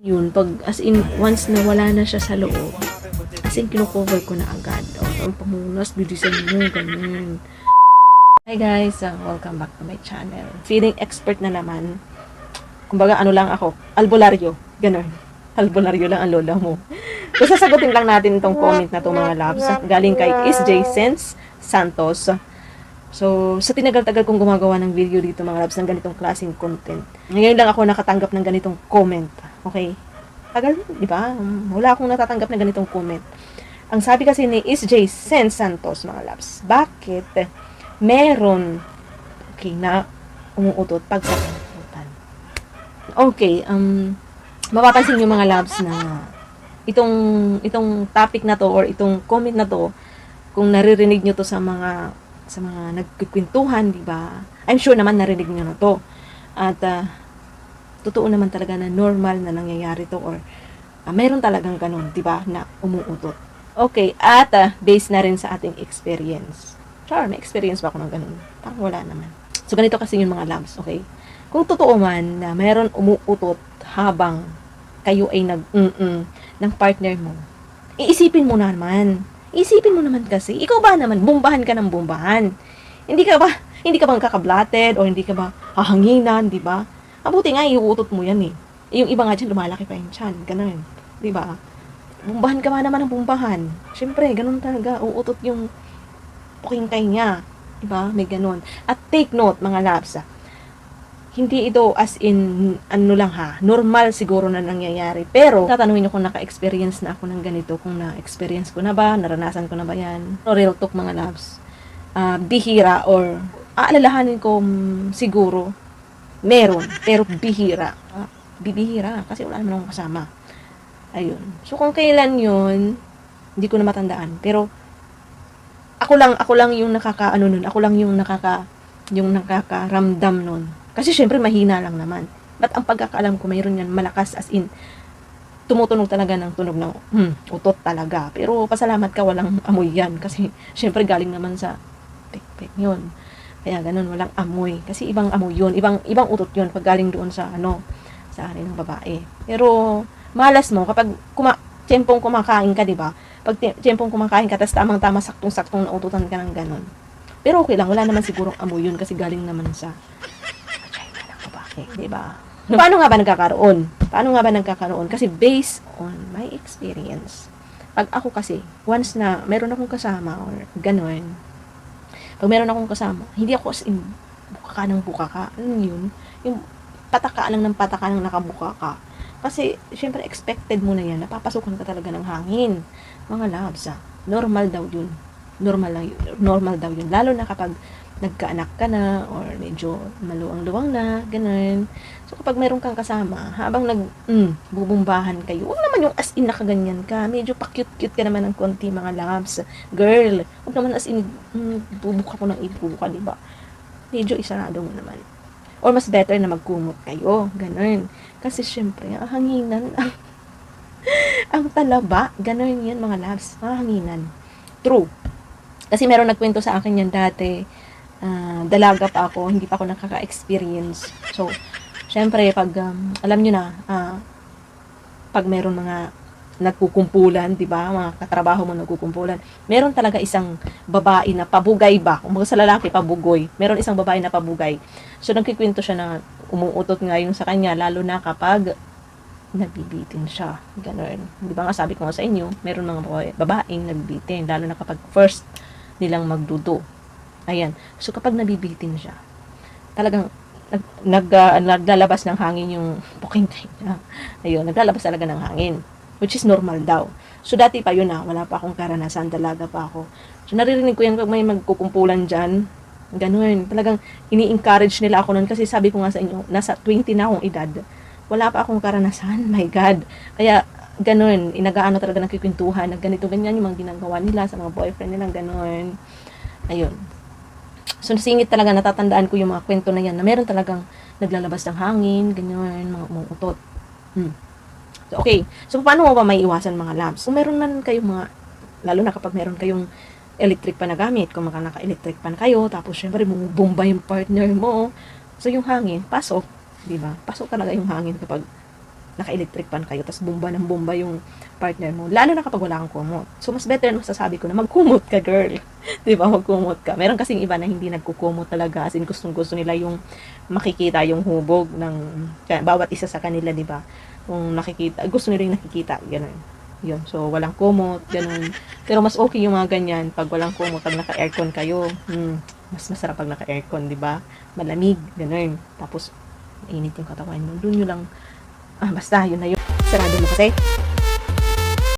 Yun, pag as in, once na wala na siya sa loob, as in, kino-cover ko na agad. O, ang pamunas, bilisan mo, ganyan. Hi guys, welcome back to my channel. Feeling expert na naman. Kumbaga, ano lang ako, albularyo, ganun. Albularyo lang ang lola mo. So, sasagutin lang natin itong comment na to mga loves. Galing kay SJ Sense Santos. So, sa tinagal-tagal kong gumagawa ng video dito mga loves ng ganitong klaseng content. Ngayon lang ako nakatanggap ng ganitong comment. Okay? Tagal, di ba? Wala akong natatanggap ng ganitong comment. Ang sabi kasi ni SJ Sense Santos mga loves, bakit meron na umuutot pag sa kalimutan? Okay, mapapansin niyo mga loves na itong topic na to or itong comment na to, kung naririnig niyo to sa mga nagkukwentuhan, di ba? I'm sure naman narinig niyo na to. At totoo naman talaga na normal na nangyayari to or meron talagang ganun, di ba, na umuutot. Okay, at based na rin sa ating experience. Sure, may experience ba ako ng ganun? Parang wala naman. So, ganito kasi yung mga loves, okay? Kung totoo man na meron umuutot habang kayo ay ng partner mo, iisipin mo naman. Isipin mo naman kasi, ikaw ba naman, bumbahan ka ng bumbahan? Hindi ka ba kakablated o hindi ka ba hahanginan, di ba? Mabuti nga, iuutot mo yan eh. Yung iba nga dyan, lumalaki pa yung tiyan, ganun, di ba? Bumbahan ka ba naman ng bumbahan? Siyempre, ganun talaga, uutot yung pukingkay niya, di ba? May ganun. At take note, mga loves, hindi ito as in, ano lang ha, normal siguro na nangyayari. Pero, tatanungin nyo kung naka-experience na ako ng ganito, kung na-experience ko na ba, naranasan ko na ba yan. Real talk mga loves. Bihira or, aalalahanin ko siguro, meron, pero bihira. Bibihira, kasi wala naman akong kasama. Ayun. So, kung kailan yun, hindi ko na matandaan. Pero, ako lang yung nakakaano nun, ako lang yung nakakaramdam nun. Kasi syempre mahina lang naman. But ang pagkakaalam ko mayroon yan malakas as in tumutunog talaga ng tunog ng utot talaga. Pero pasalamat ka walang amoy yan kasi syempre galing naman sa pek yun. Kaya ganun walang amoy kasi ibang amoy yun, ibang utot yun pag galing doon sa sa akin ng babae. Pero malas mo kapag tiyempong kumakain ka, di ba? Pag tiyempong kumakain ka tapos tamang-tama saktong-saktong naututan ka ng ganun. Pero okay lang, wala naman sigurong amoy yun kasi galing naman sa di ba? Paano nga ba nagkakaroon? Kasi based on my experience, pag ako kasi, once na meron akong kasama or ganun, pag meron akong kasama, hindi ako as in buka ka. Ano yun? Yung pataka lang ng nakabuka ka. Kasi, syempre, expected mo na yan. Napapasukan ka talaga ng hangin. Mga loves, normal daw yun. Normal daw yun. Lalo na kapag nagkaanak ka na or medyo maluwang-luwang na, ganun. So, kapag meron kang kasama, habang bubumbahan kayo, huwag naman yung as in nakaganyan ka. Medyo pa-cute-cute ka naman ng konti, mga loves. Girl, huwag naman as in, bubuka ko ng ibuka, diba? Medyo isarado mo naman. Or mas better na magkumot kayo, ganun. Kasi, syempre, hanginan, ang talaba, ganun yan, mga loves. Hanginan. True. Kasi meron nagkwento sa akin yan dati, dalaga pa ako, hindi pa ako nakaka-experience. So, syempre, pag, alam nyo na, pag meron mga nagkukumpulan, di ba, mga katrabaho mo nagkukumpulan, meron talaga isang babae na pabugay ba, kung sa lalaki, pabugoy, meron isang babae na pabugay. So, nagkikwento siya na umuutot nga yung sa kanya, lalo na kapag nabibitin siya. Ganun. Di ba nga, sabi ko nga sa inyo, meron mga babaeng nabibitin, lalo na kapag first nilang magdudo. Ayan. So, kapag nabibitin siya, talagang naglalabas ng hangin yung puking niya. Ayun, naglalabas talaga ng hangin. Which is normal daw. So, dati pa yun wala pa akong karanasan, dalaga pa ako. So, naririnig ko yan pag may magkukumpulan dyan. Ganun. Talagang ini-encourage nila ako nun kasi sabi ko nga sa inyo, nasa 20 na akong edad. Wala pa akong karanasan. My God. Kaya, ganun. Inagaano talaga ng kikwentuhan na ganito-ganyan yung mga ginagawa nila sa mga boyfriend nila. Ganun. Ayun. So, singit talaga, natatandaan ko yung mga kwento na yan, na meron talagang naglalabas ng hangin, ganyan, mga umuutot. So, okay. So, paano mo ba may iwasan mga loves? Kung meron man kayong mga, lalo na kapag meron kayong electric pa na gamit, kung naka-electric pan kayo, tapos syempre, bumba yung partner mo. So, yung hangin, pasok, di ba? Pasok talaga yung hangin kapag naka-electric pan kayo, tapos bomba ng bomba yung partner mo. Lalo na kapag wala kang kumot. So, mas better na masasabi ko na magkumot ka, girl. Di ba? Magkumot ka. Meron kasing iba na hindi nagkukumot talaga. As in, gustong-gusto nila yung makikita yung hubog ng bawat isa sa kanila, di ba? Kung nakikita, gusto nila yung nakikita. Ganun. Yun. So, walang kumot. Ganun. Pero mas okay yung mga ganyan pag walang kumot, pag naka-aircon kayo. Mas masarap pag naka-aircon, di ba? Malamig. Ganun. Tapos, mainit yung katawan mo. Doon nyo lang basta, yun na yun. Sarado mo kasi.